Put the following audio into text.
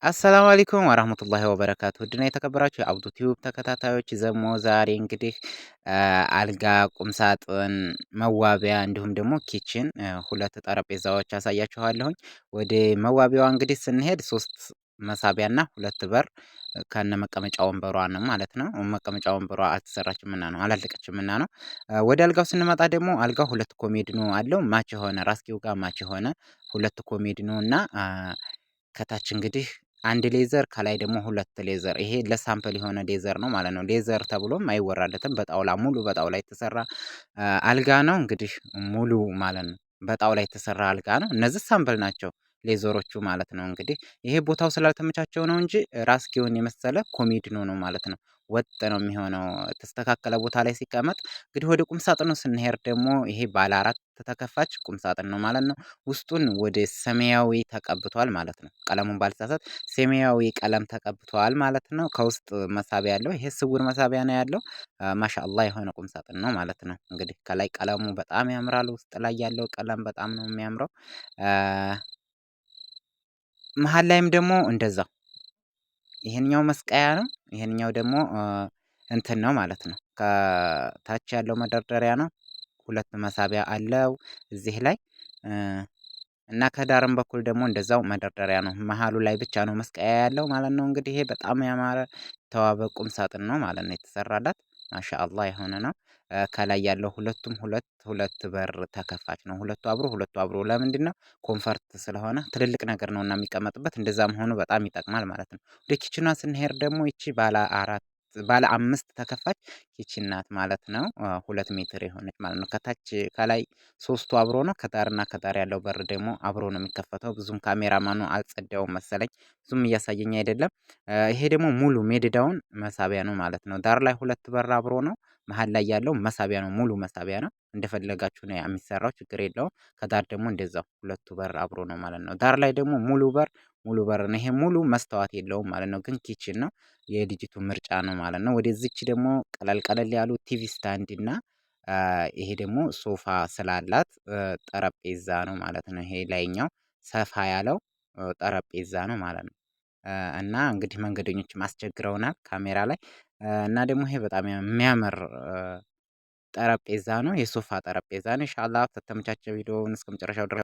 አሰላሙ አለይኩም ወራህመቱላሂ ወበረካቱ ውድና የተከበራችሁ የአብዱ ቲዩብ ተከታታዮች ዘሞ ዛሬ እንግዲህ አልጋ፣ ቁምሳጥን፣ መዋቢያ እንዲሁም ደግሞ ኪችን ሁለት ጠረጴዛዎች አሳያችኋለሁኝ። ወደ መዋቢያዋ እንግዲህ ስንሄድ ሶስት መሳቢያና ሁለት በር ከነ መቀመጫ ወንበሯ ነው ማለት ነው። መቀመጫ ወንበሯ አልተሰራችምና ነው አላለቀችምና ነው። ወደ አልጋው ስንመጣ ደግሞ አልጋው ሁለት ኮሜዲኖ አለው ማች የሆነ ራስጌው ጋር ማች የሆነ ሁለት ኮሜዲኖ እና ከታች እንግዲህ አንድ ሌዘር ከላይ ደግሞ ሁለት ሌዘር ይሄ ለሳምፕል የሆነ ሌዘር ነው ማለት ነው። ሌዘር ተብሎም አይወራለትም በጣውላ ሙሉ በጣውላ የተሰራ አልጋ ነው እንግዲህ ሙሉ ማለት ነው። በጣውላ የተሰራ አልጋ ነው። እነዚህ ሳምፕል ናቸው ሌዘሮቹ ማለት ነው። እንግዲህ ይሄ ቦታው ስላልተመቻቸው ነው እንጂ ራስጌውን የመሰለ ኮሜዲኖ ነው ማለት ነው። ወጥ ነው የሚሆነው የተስተካከለ ቦታ ላይ ሲቀመጥ። እንግዲህ ወደ ቁም ሳጥኑ ስንሄድ ደግሞ ይሄ ባለ አራት ተከፋች ቁም ሳጥን ነው ማለት ነው። ውስጡን ወደ ሰማያዊ ተቀብቷል ማለት ነው። ቀለሙን ባልሳሳት ሰማያዊ ቀለም ተቀብቷል ማለት ነው። ከውስጥ መሳቢያ አለው። ይሄ ስውር መሳቢያ ነው ያለው። ማሻአላህ የሆነ ቁም ሳጥን ነው ማለት ነው። እንግዲህ ከላይ ቀለሙ በጣም ያምራል። ውስጥ ላይ ያለው ቀለም በጣም ነው የሚያምረው። መሃል ላይም ደግሞ እንደዛው ይሄንኛው መስቀያ ነው። ይሄንኛው ደግሞ እንትን ነው ማለት ነው። ከታች ያለው መደርደሪያ ነው። ሁለት መሳቢያ አለው እዚህ ላይ እና ከዳርም በኩል ደግሞ እንደዛው መደርደሪያ ነው። መሃሉ ላይ ብቻ ነው መስቀያ ያለው ማለት ነው። እንግዲህ ይሄ በጣም ያማረ የተዋበ ቁም ሳጥን ነው ማለት ነው የተሰራላት ማሻአላህ የሆነ ነው። ከላይ ያለው ሁለቱም ሁለት በር ተከፋች ነው። ሁለቱ አብሮ ለምንድነው? ኮንፈርት ስለሆነ ትልልቅ ነገር ነውና የሚቀመጥበት እንደዛ መሆኑ በጣም ይጠቅማል ማለት ነው። ወደ ኪችኗ ስንሄድ ደግሞ ይቺ ባለ አምስት ተከፋች ኪችን ናት ማለት ነው። 2 ሜትር የሆነች ማለት ነው። ከታች ከላይ ሶስቱ አብሮ ነው። ከዳርና ከዳር ያለው በር ደግሞ አብሮ ነው የሚከፈተው። ብዙም ካሜራማኑ አልጸዳውም መሰለኝ ብዙም እያሳየኝ አይደለም። ይሄ ደግሞ ሙሉ ሜድዳውን መሳቢያ ነው ማለት ነው። ዳር ላይ ሁለት በር አብሮ ነው። መሃል ላይ ያለው መሳቢያ ነው ሙሉ መሳቢያ ነው። እንደፈለጋችሁ ነው የሚሰራው ችግር የለውም። ከዳር ደግሞ እንደዛው ሁለቱ በር አብሮ ነው ማለት ነው። ዳር ላይ ደግሞ ሙሉ በር ነው። ይሄ ሙሉ መስታወት የለውም ማለት ነው። ግን ኪችን ነው። የልጅቱ ምርጫ ነው ማለት ነው። ወደዚች ደግሞ ቀለል ያሉ ቲቪ ስታንድ እና ይሄ ደግሞ ሶፋ ስላላት ጠረጴዛ ነው ማለት ነው። ይሄ ላይኛው ሰፋ ያለው ጠረጴዛ ነው ማለት ነው። እና እንግዲህ መንገደኞችም አስቸግረውናል ካሜራ ላይ እና ደግሞ ይሄ በጣም የሚያምር ጠረጴዛ ነው። የሶፋ ጠረጴዛ ነው። ኢንሻአላህ ከተመቻቸ ቪዲዮውን እስከመጨረሻው ድረስ